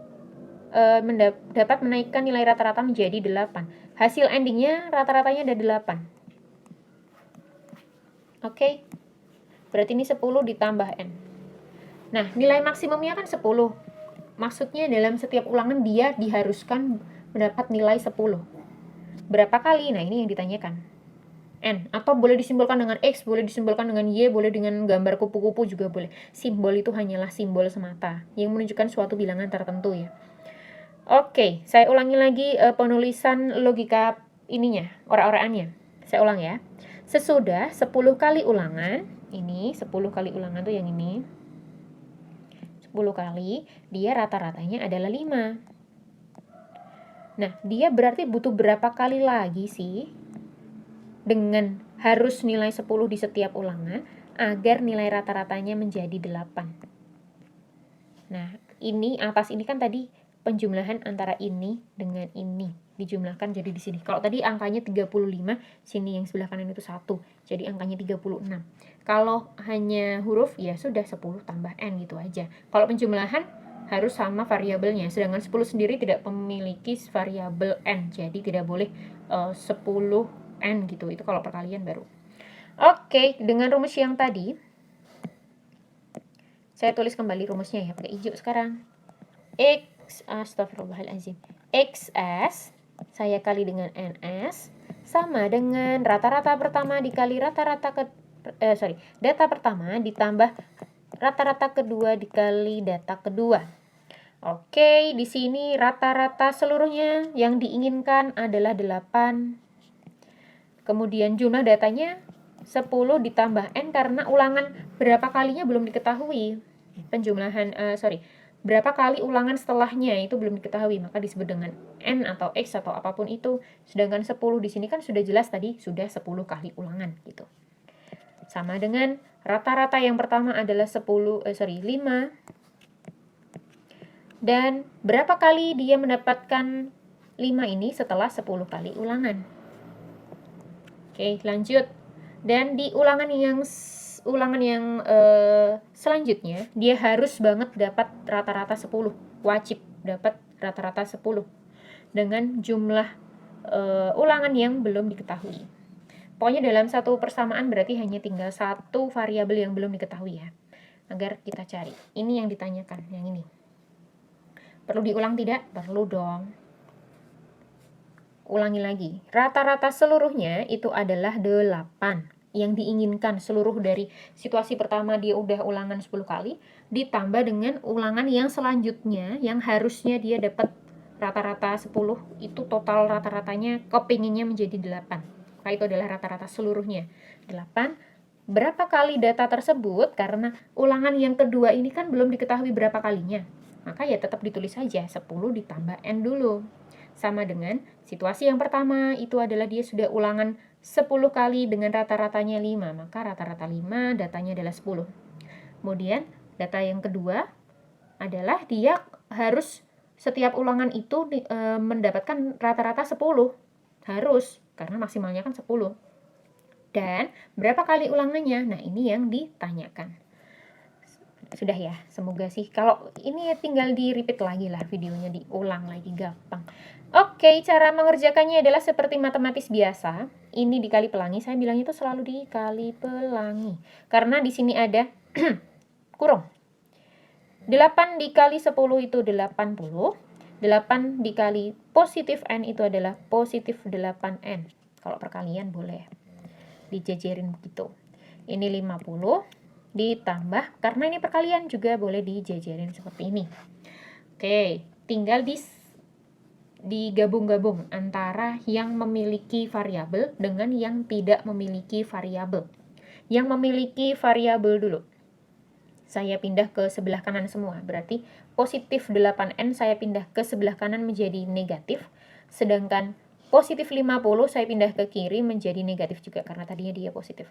dapat menaikkan nilai rata-rata menjadi 8. Hasil endingnya rata-ratanya ada 8. Oke. Berarti ini 10 ditambah N. Nah, nilai maksimumnya kan 10. Maksudnya dalam setiap ulangan dia diharuskan mendapat nilai 10. Berapa kali? Nah, ini yang ditanyakan. N, atau boleh disimbolkan dengan X, boleh disimbolkan dengan Y, boleh dengan gambar kupu-kupu juga boleh. Simbol itu hanyalah simbol semata yang menunjukkan suatu bilangan tertentu ya. Oke, saya ulangi lagi penulisan logika ininya, ora-oraannya. Saya ulang ya. Sesudah 10 kali ulangan, ini 10 kali ulangan tuh yang ini. 10 kali, dia rata-ratanya adalah 5. Nah, dia berarti butuh berapa kali lagi sih dengan harus nilai 10 di setiap ulangan agar nilai rata-ratanya menjadi 8. Nah, ini atas ini kan tadi penjumlahan antara ini dengan ini dijumlahkan jadi di sini. Kalau tadi angkanya 35, sini yang sebelah kanan itu 1. Jadi angkanya 36. Kalau hanya huruf ya sudah 10 tambah N gitu aja. Kalau penjumlahan harus sama variabelnya. Sedangkan 10 sendiri tidak memiliki variabel N. Jadi tidak boleh 10 N gitu, itu kalau perkalian baru. Oke, dengan rumus yang tadi saya tulis kembali rumusnya ya, pakai hijau sekarang. Astagfirullahaladzim. XS saya kali dengan NS sama dengan rata-rata pertama dikali rata-rata data pertama ditambah rata-rata kedua dikali data kedua. Oke, di sini rata-rata seluruhnya yang diinginkan adalah 8. Kemudian jumlah datanya 10 ditambah N karena ulangan berapa kalinya belum diketahui. Penjumlahan, berapa kali ulangan setelahnya itu belum diketahui. Maka disebut dengan N atau X atau apapun itu. Sedangkan 10 di sini kan sudah jelas tadi, sudah 10 kali ulangan gitu. Sama dengan rata-rata yang pertama adalah 5. Dan berapa kali dia mendapatkan 5 ini setelah 10 kali ulangan. Oke, lanjut. Dan di ulangan yang selanjutnya, dia harus banget dapat rata-rata 10. Wajib dapat rata-rata 10 dengan jumlah ulangan yang belum diketahui. Pokoknya dalam satu persamaan berarti hanya tinggal satu variabel yang belum diketahui ya. Agar kita cari. Ini yang ditanyakan, yang ini. Perlu diulang tidak? Perlu dong. Ulangi lagi. Rata-rata seluruhnya itu adalah 8. Yang diinginkan seluruh dari situasi pertama dia udah ulangan 10 kali, ditambah dengan ulangan yang selanjutnya yang harusnya dia dapat rata-rata 10, itu total rata-ratanya kepinginnya menjadi 8. Maka itu adalah rata-rata seluruhnya 8. Berapa kali data tersebut? Karena ulangan yang kedua ini kan belum diketahui berapa kalinya. Maka ya tetap ditulis saja 10 ditambah N dulu. Sama dengan situasi yang pertama, itu adalah dia sudah ulangan 10 kali dengan rata-ratanya 5. Maka rata-rata 5 datanya adalah 10. Kemudian data yang kedua adalah dia harus setiap ulangan itu mendapatkan rata-rata 10. Harus, karena maksimalnya kan 10. Dan berapa kali ulangannya? Nah, ini yang ditanyakan. Sudah ya, semoga sih. Kalau ini tinggal di repeat lagi lah videonya, diulang lagi, gampang. Oke, cara mengerjakannya adalah seperti matematis biasa. Ini dikali pelangi, saya bilangnya itu selalu dikali pelangi. Karena di sini ada kurung. 8 dikali 10 itu 80. 8 dikali positif N itu adalah positif 8N. Kalau perkalian boleh dijajarin begitu. Ini 50 ditambah, karena ini perkalian juga boleh dijajarin seperti ini. Oke, tinggal digabung-gabung antara yang memiliki variabel dengan yang tidak memiliki variabel. Yang memiliki variabel dulu. Saya pindah ke sebelah kanan semua. Berarti positif 8N saya pindah ke sebelah kanan menjadi negatif. Sedangkan positif 50 saya pindah ke kiri menjadi negatif juga karena tadinya dia positif.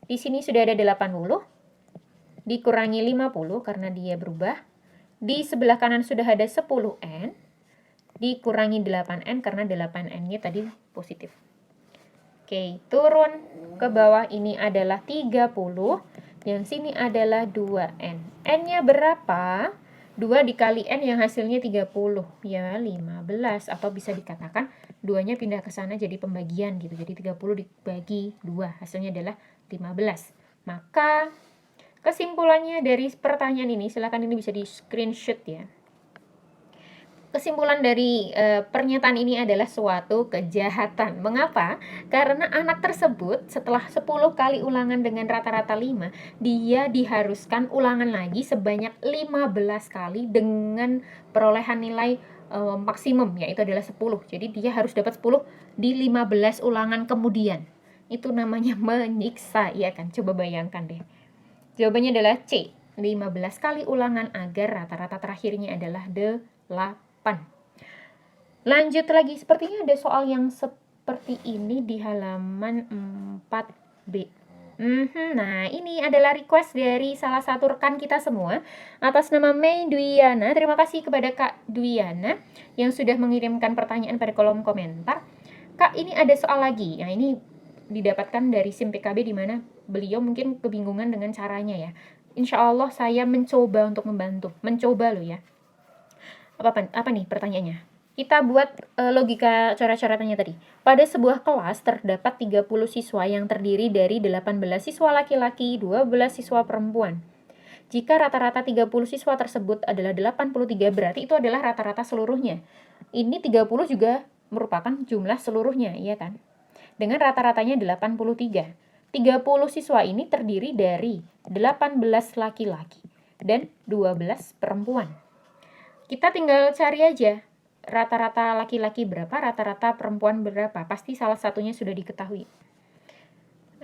Di sini sudah ada 80. Dikurangi 50 karena dia berubah. Di sebelah kanan sudah ada 10N. Dikurangi 8N karena 8N-nya tadi positif. Oke, turun ke bawah ini adalah 30. Yang sini adalah 2N. N-nya berapa? 2 dikali N yang hasilnya 30. Ya, 15. Atau bisa dikatakan 2-nya pindah ke sana jadi pembagian gitu. Jadi 30 dibagi 2. Hasilnya adalah 15. Maka kesimpulannya dari pertanyaan ini, silakan ini bisa di screenshot ya. Kesimpulan dari pernyataan ini adalah suatu kejahatan. Mengapa? Karena anak tersebut setelah 10 kali ulangan dengan rata-rata 5, dia diharuskan ulangan lagi sebanyak 15 kali dengan perolehan nilai maksimum, yaitu adalah 10. Jadi dia harus dapat 10 di 15 ulangan kemudian. Itu namanya menyiksa, ya kan? Coba bayangkan deh. Jawabannya adalah C, 15 kali ulangan agar rata-rata terakhirnya adalah 8. Lanjut lagi, sepertinya ada soal yang seperti ini di halaman 4B. Nah, ini adalah request dari salah satu rekan kita semua atas nama Mei Dwiana. Terima kasih kepada Kak Dwiana yang sudah mengirimkan pertanyaan pada kolom komentar. Kak, ini ada soal lagi. Nah, ini didapatkan dari SIM PKB di mana beliau mungkin kebingungan dengan caranya ya. Insya Allah saya mencoba untuk membantu. Mencoba loh ya. Apa nih pertanyaannya? Kita buat logika coret-coretannya tadi. Pada sebuah kelas terdapat 30 siswa yang terdiri dari 18 siswa laki-laki, 12 siswa perempuan. Jika rata-rata 30 siswa tersebut adalah 83, berarti itu adalah rata-rata seluruhnya. Ini 30 juga merupakan jumlah seluruhnya, iya kan? Dengan rata-ratanya 83. 30 siswa ini terdiri dari 18 laki-laki dan 12 perempuan. Kita tinggal cari aja rata-rata laki-laki berapa, rata-rata perempuan berapa. Pasti salah satunya sudah diketahui.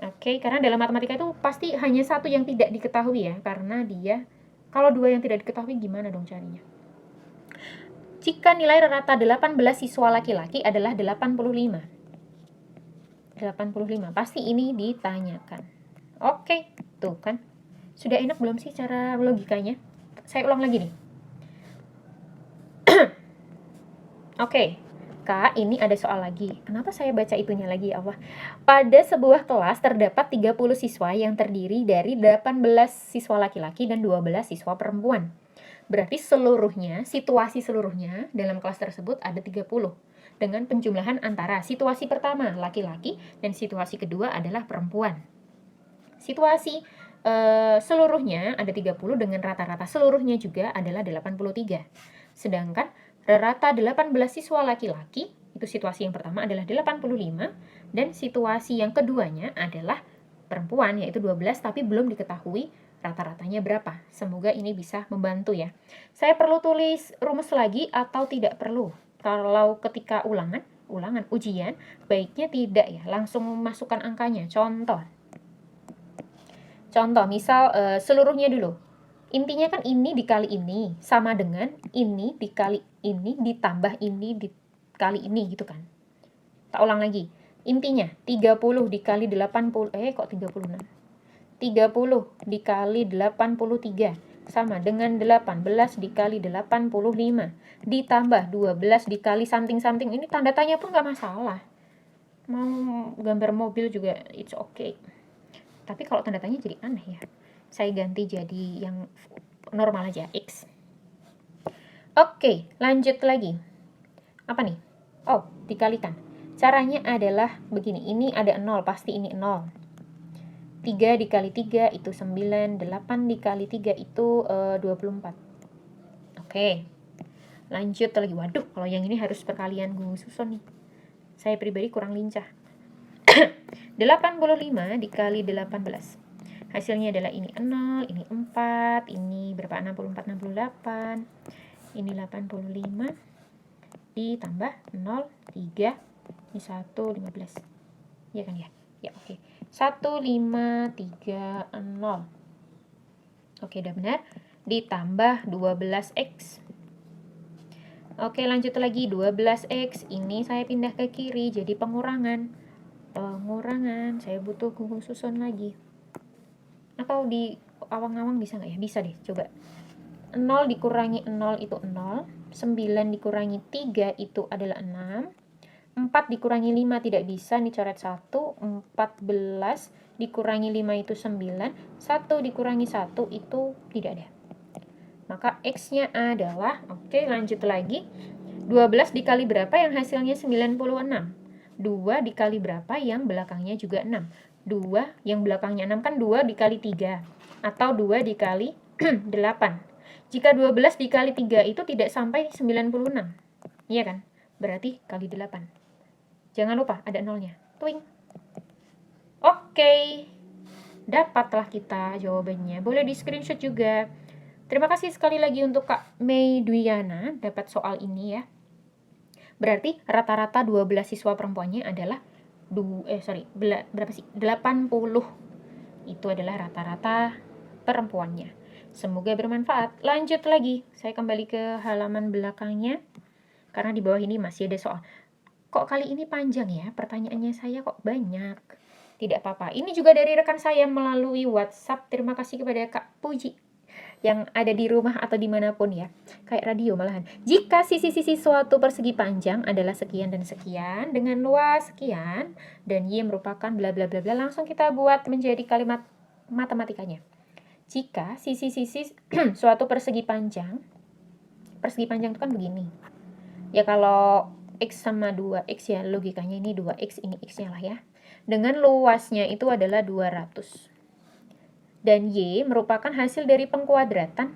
Oke, karena dalam matematika itu pasti hanya satu yang tidak diketahui ya. Karena dia, kalau dua yang tidak diketahui gimana dong carinya? Jika nilai rata 18 siswa laki-laki adalah 85. 85, pasti ini ditanyakan. Oke, tuh kan. Sudah enak belum sih cara logikanya? Saya ulang lagi nih. Oke, Kak, ini ada soal lagi. Kenapa saya baca itunya lagi, ya Allah? Pada sebuah kelas terdapat 30 siswa yang terdiri dari 18 siswa laki-laki dan 12 siswa perempuan. Berarti situasi seluruhnya dalam kelas tersebut ada 30. Dengan penjumlahan antara situasi pertama laki-laki dan situasi kedua adalah perempuan. Situasi seluruhnya ada 30 dengan rata-rata seluruhnya juga adalah 83. Sedangkan rata 18 siswa laki-laki, itu situasi yang pertama adalah 85, dan situasi yang keduanya adalah perempuan, yaitu 12, tapi belum diketahui rata-ratanya berapa. Semoga ini bisa membantu ya. Saya perlu tulis rumus lagi atau tidak perlu? Kalau ketika ulangan ujian, baiknya tidak ya, langsung masukkan angkanya. Contoh, misal seluruhnya dulu. Intinya kan ini dikali ini sama dengan ini dikali ini ditambah ini dikali ini gitu kan. Tak ulang lagi. Intinya 30 dikali 80 kok 36. 30 dikali 83 sama dengan 18 dikali 85 ditambah 12 dikali something. Ini tanda tanya pun gak masalah. Mau gambar mobil juga it's okay. Tapi kalau tanda tanya jadi aneh ya. Saya ganti jadi yang normal aja, X. Oke, lanjut lagi. Apa nih? Oh, dikalikan. Caranya adalah begini. Ini ada 0, pasti ini 0. 3 dikali 3 itu 9. 8 dikali 3 itu 24. Oke. Lanjut lagi. Waduh, kalau yang ini harus perkalian gue susun nih. Saya pribadi kurang lincah. 85 dikali 18. Hasilnya adalah ini 0, ini 4, ini berapa? 64, 68. Ini 85 ditambah 0, 3, ini 1, 15. Ya kan ya? Ya, oke. 1, 5, 3, 0. Oke, udah benar. Ditambah 12X. Oke, lanjut lagi. 12X. Ini saya pindah ke kiri, jadi pengurangan. Saya butuh gugung susun lagi. Atau di awang-awang bisa nggak ya? Bisa deh, coba. 0 dikurangi 0 itu 0. 9 dikurangi 3 itu adalah 6. 4 dikurangi 5 tidak bisa, ini coret 1. 14 dikurangi 5 itu 9. 1 dikurangi 1 itu tidak ada. Maka X-nya adalah, oke lanjut lagi. 12 dikali berapa yang hasilnya 96? 2 dikali berapa yang belakangnya juga 6? 2 yang belakangnya 6 kan 2 dikali 3. Atau 2 dikali 8. Jika 12 dikali 3 itu tidak sampai 96. Iya kan? Berarti kali 8. Jangan lupa ada nolnya. Twing. Oke. Dapatlah kita jawabannya. Boleh di screenshot juga. Terima kasih sekali lagi untuk Kak Mei Dwiana dapat soal ini ya. Berarti rata-rata 12 siswa perempuannya adalah 80. Itu adalah rata-rata perempuannya. Semoga bermanfaat. Lanjut lagi. Saya kembali ke halaman belakangnya. Karena di bawah ini masih ada soal. Kok kali ini panjang ya? Pertanyaannya saya kok banyak. Tidak apa-apa. Ini juga dari rekan saya melalui WhatsApp. Terima kasih kepada Kak Puji yang ada di rumah atau dimanapun ya, kayak radio malahan. Jika sisi-sisi suatu persegi panjang adalah sekian dan sekian dengan luas sekian dan Y merupakan bla bla bla bla, langsung kita buat menjadi kalimat matematikanya. Jika sisi-sisi suatu persegi panjang itu kan begini ya, kalau X sama 2X ya, logikanya ini 2X, ini X-nya lah ya, dengan luasnya itu adalah 200 dan Y merupakan hasil dari pengkuadratan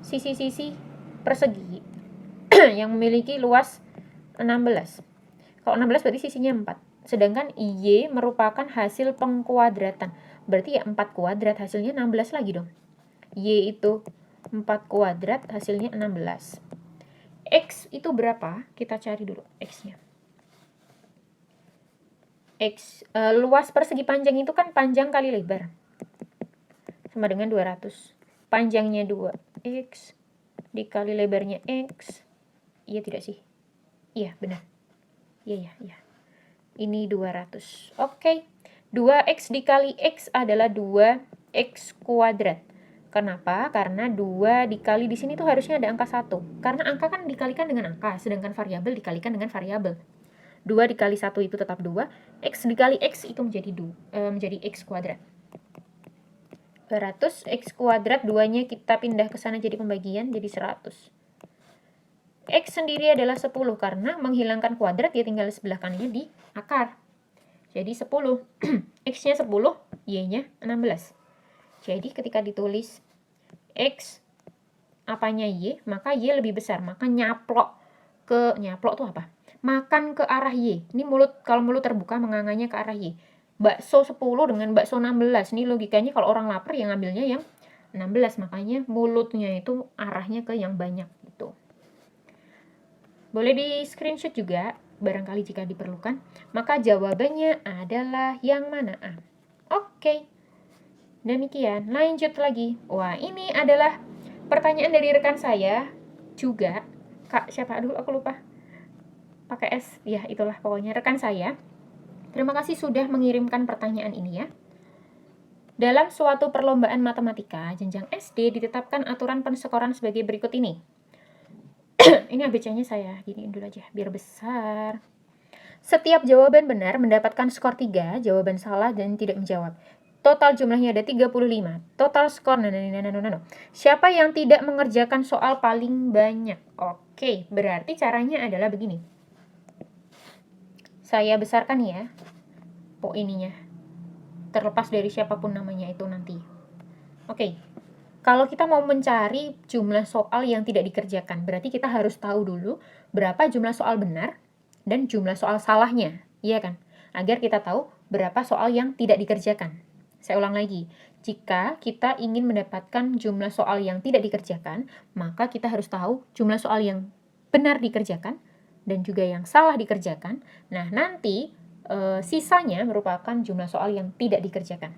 sisi-sisi persegi yang memiliki luas 16. Kalau 16 berarti sisinya 4. Sedangkan Y merupakan hasil pengkuadratan. Berarti ya 4 kuadrat hasilnya 16 lagi dong. Y itu 4 kuadrat hasilnya 16. X itu berapa? Kita cari dulu X-nya. X, luas persegi panjang itu kan panjang kali lebar. Sama dengan 200. Panjangnya 2X dikali lebarnya X. Iya tidak sih? Iya, benar. Iya. Ini 200. Oke. 2X dikali X adalah 2X kuadrat. Kenapa? Karena 2 dikali di sini tuh harusnya ada angka 1. Karena angka kan dikalikan dengan angka, sedangkan variabel dikalikan dengan variabel. 2 dikali 1 itu tetap 2, X dikali X itu menjadi X kuadrat. 200, X kuadrat 2-nya kita pindah ke sana jadi pembagian, jadi 100. X sendiri adalah 10, karena menghilangkan kuadrat ya tinggal sebelah kanannya di akar. Jadi 10. X-nya 10, Y-nya 16. Jadi ketika ditulis X apanya Y, maka Y lebih besar. Maka nyaplok tuh apa? Makan ke arah Y. Ini kalau mulut terbuka menganganya ke arah Y. Bakso 10 dengan bakso 16. Ini logikanya kalau orang lapar yang ngambilnya yang 16. Makanya mulutnya itu arahnya ke yang banyak gitu. Boleh di screenshot juga barangkali jika diperlukan. Maka jawabannya adalah yang mana? A. Oke. Demikian, lanjut lagi. Wah, ini adalah pertanyaan dari rekan saya juga. Kak, siapa? Aduh, aku lupa. Pakai S. Ya, itulah pokoknya rekan saya. Terima kasih sudah mengirimkan pertanyaan ini ya. Dalam suatu perlombaan matematika, jenjang SD ditetapkan aturan penskoran sebagai berikut ini. Ini ABC-nya saya giniin dulu aja, biar besar. Setiap jawaban benar mendapatkan skor 3, jawaban salah dan tidak menjawab. Total jumlahnya ada 35. Total skor, siapa yang tidak mengerjakan soal paling banyak? Oke, berarti caranya adalah begini. Saya besarkan ya, ininya. Terlepas dari siapapun namanya itu nanti. Oke, kalau kita mau mencari jumlah soal yang tidak dikerjakan, berarti kita harus tahu dulu berapa jumlah soal benar dan jumlah soal salahnya, iya kan? Agar kita tahu berapa soal yang tidak dikerjakan. Saya ulang lagi, jika kita ingin mendapatkan jumlah soal yang tidak dikerjakan, maka kita harus tahu jumlah soal yang benar dikerjakan dan juga yang salah dikerjakan. Nah, nanti sisanya merupakan jumlah soal yang tidak dikerjakan.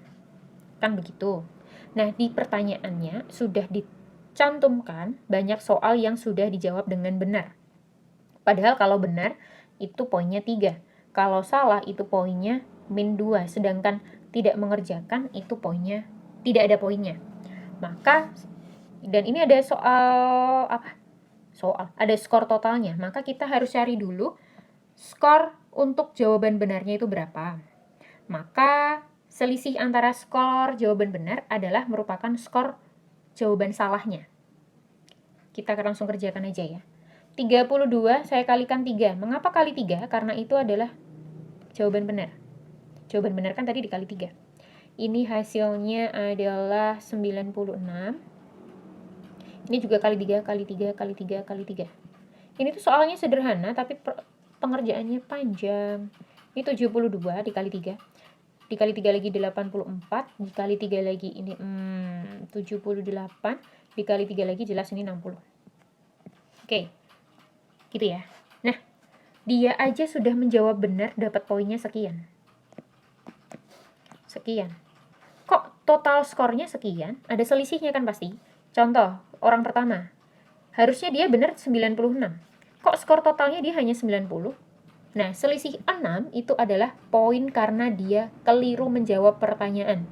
Kan begitu. Nah, di pertanyaannya sudah dicantumkan banyak soal yang sudah dijawab dengan benar. Padahal kalau benar, itu poinnya 3. Kalau salah, itu poinnya -2. Sedangkan tidak mengerjakan, itu poinnya tidak ada poinnya. Maka, dan ini ada ada skor totalnya. Maka kita harus cari dulu skor untuk jawaban benarnya itu berapa. Maka selisih antara skor jawaban benar adalah merupakan skor jawaban salahnya. Kita akan langsung kerjakan aja ya. 32 saya kalikan 3. Mengapa kali 3? Karena itu adalah jawaban benar. Jawaban benar kan tadi dikali 3. Ini hasilnya adalah 96. Ini juga kali 3, kali 3, kali 3, kali 3. Ini tuh soalnya sederhana, tapi pengerjaannya panjang. Ini 72 dikali 3. Dikali 3 lagi 84. Dikali 3 lagi ini 78. Dikali 3 lagi jelas ini 60. Oke. Gitu ya. Nah, dia aja sudah menjawab benar, dapat poinnya sekian. Kok total skornya sekian? Ada selisihnya kan pasti. Contoh, orang pertama. Harusnya dia benar 96. Kok skor totalnya dia hanya 90? Nah, selisih 6 itu adalah poin karena dia keliru menjawab pertanyaan.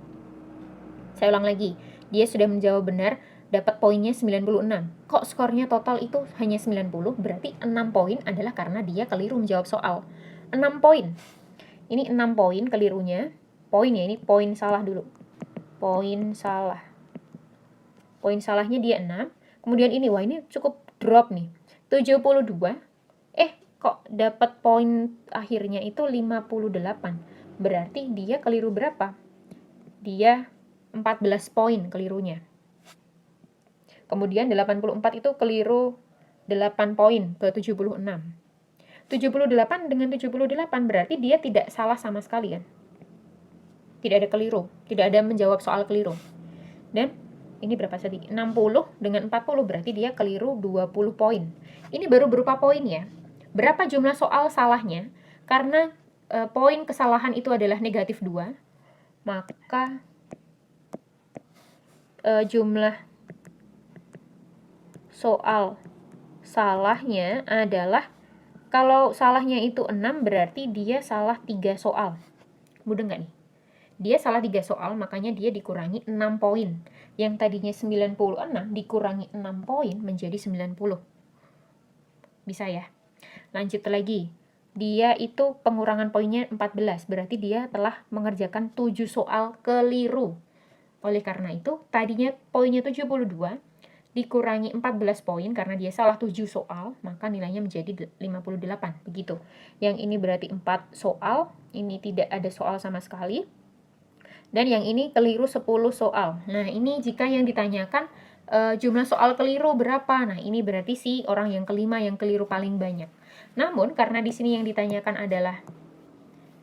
Saya ulang lagi. Dia sudah menjawab benar, dapat poinnya 96. Kok skornya total itu hanya 90? Berarti 6 poin adalah karena dia keliru menjawab soal. 6 poin. Ini 6 poin kelirunya. Poin ya, ini poin salah dulu. Poin salah. Poin salahnya dia 6. Kemudian ini, wah ini cukup drop nih. 72. Kok dapat poin akhirnya itu 58. Berarti dia keliru berapa? Dia 14 poin kelirunya. Kemudian 84 itu keliru 8 poin ke 76. 78 dengan 78 berarti dia tidak salah sama sekali kan? Tidak ada keliru, tidak ada menjawab soal keliru. Dan ini berapa tadi? 60 dengan 40 berarti dia keliru 20 poin. Ini baru berupa poin ya. Berapa jumlah soal salahnya? Karena poin kesalahan itu adalah negatif 2, maka jumlah soal salahnya adalah, kalau salahnya itu 6 berarti dia salah 3 soal. Mudah nggak nih? Dia salah 3 soal, makanya dia dikurangi 6 poin. Yang tadinya 96 dikurangi 6 poin menjadi 90. Bisa ya? Lanjut lagi. Dia itu pengurangan poinnya 14, berarti dia telah mengerjakan 7 soal keliru. Oleh karena itu, tadinya poinnya 72, dikurangi 14 poin karena dia salah 7 soal, maka nilainya menjadi 58. Begitu. Yang ini berarti 4 soal, ini tidak ada soal sama sekali. Dan yang ini keliru 10 soal. Nah, ini jika yang ditanyakan jumlah soal keliru berapa? Nah, ini berarti si orang yang kelima yang keliru paling banyak. Namun, karena di sini yang ditanyakan adalah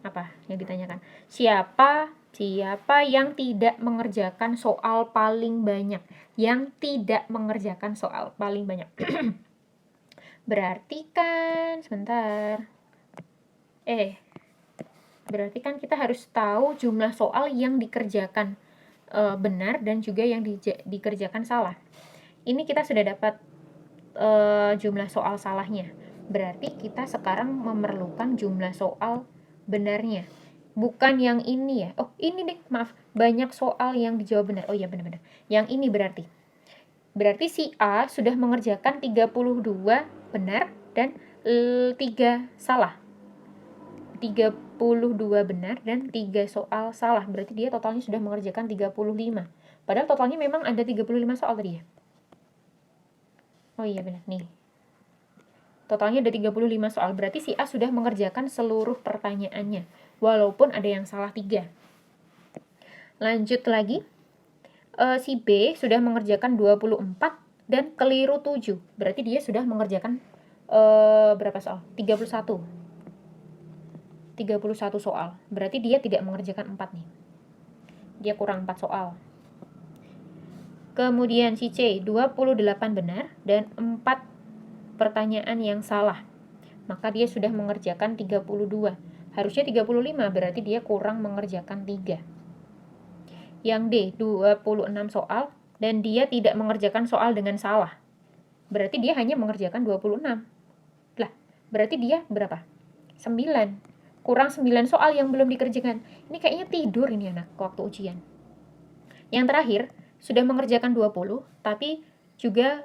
apa? Yang ditanyakan siapa yang tidak mengerjakan soal paling banyak? Yang tidak mengerjakan soal paling banyak. Berarti kan sebentar. Berarti kan kita harus tahu jumlah soal yang dikerjakan benar dan juga yang dikerjakan salah. Ini kita sudah dapat jumlah soal salahnya. Berarti kita sekarang memerlukan jumlah soal benarnya. Bukan yang ini ya. Oh, ini deh, maaf. Banyak soal yang dijawab benar. Oh iya, benar-benar. Yang ini berarti si A sudah mengerjakan 32 benar dan 3 salah. 32 benar dan 3 soal salah. Berarti dia totalnya sudah mengerjakan 35. Padahal totalnya memang ada 35 soal tadi ya. Oh iya benar nih. Totalnya ada 35 soal. Berarti si A sudah mengerjakan seluruh pertanyaannya. Walaupun ada yang salah 3. Lanjut lagi. Si B sudah mengerjakan 24 dan keliru 7. Berarti dia sudah mengerjakan berapa soal? 31 soal. Berarti dia tidak mengerjakan 4 nih. Dia kurang 4 soal. Kemudian si C 28 benar dan 4 pertanyaan yang salah. Maka dia sudah mengerjakan 32. Harusnya 35, berarti dia kurang mengerjakan 3. Yang D 26 soal dan dia tidak mengerjakan soal dengan salah. Berarti dia hanya mengerjakan 26. Lah, berarti dia berapa? 9. Kurang 9 soal yang belum dikerjakan. Ini kayaknya tidur ini anak waktu ujian. Yang terakhir, sudah mengerjakan 20, tapi juga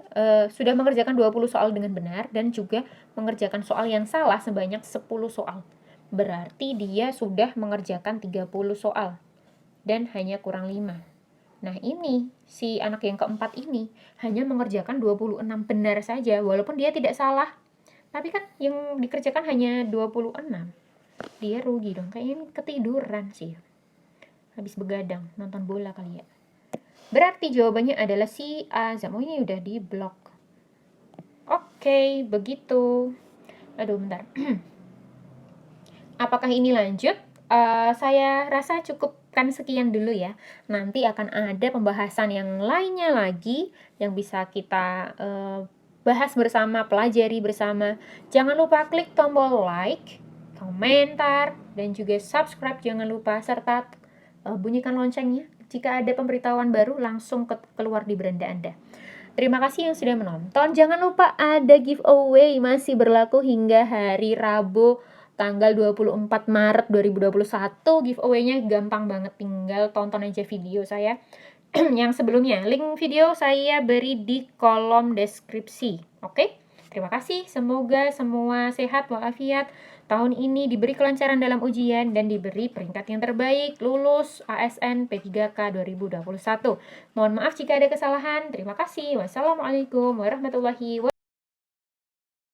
sudah mengerjakan 20 soal dengan benar dan juga mengerjakan soal yang salah sebanyak 10 soal. Berarti dia sudah mengerjakan 30 soal dan hanya kurang 5. Nah, ini si anak yang keempat ini hanya mengerjakan 26 benar saja walaupun dia tidak salah. Tapi kan yang dikerjakan hanya 26. Dia rugi dong, kayaknya ini ketiduran sih. Habis begadang, nonton bola kali ya. Berarti jawabannya adalah si Azam. Oh, ini udah di blok. Oke, begitu. Aduh, bentar. Apakah ini lanjut? Saya rasa cukupkan sekian dulu ya. Nanti akan ada pembahasan yang lainnya lagi yang bisa kita bahas bersama, pelajari bersama. Jangan lupa klik tombol like, komentar, dan juga subscribe. Jangan lupa serta bunyikan loncengnya. Jika ada pemberitahuan baru langsung keluar di beranda Anda. Terima kasih yang sudah menonton. Jangan lupa ada giveaway masih berlaku hingga hari Rabu tanggal 24 Maret 2021. Giveaway-nya gampang banget, tinggal tonton aja video saya yang sebelumnya. Link video saya beri di kolom deskripsi. Oke? Terima kasih. Semoga semua sehat walafiat. Tahun ini diberi kelancaran dalam ujian dan diberi peringkat yang terbaik, lulus ASN P3K 2021. Mohon maaf jika ada kesalahan. Terima kasih. Wassalamualaikum warahmatullahi wabarakatuh.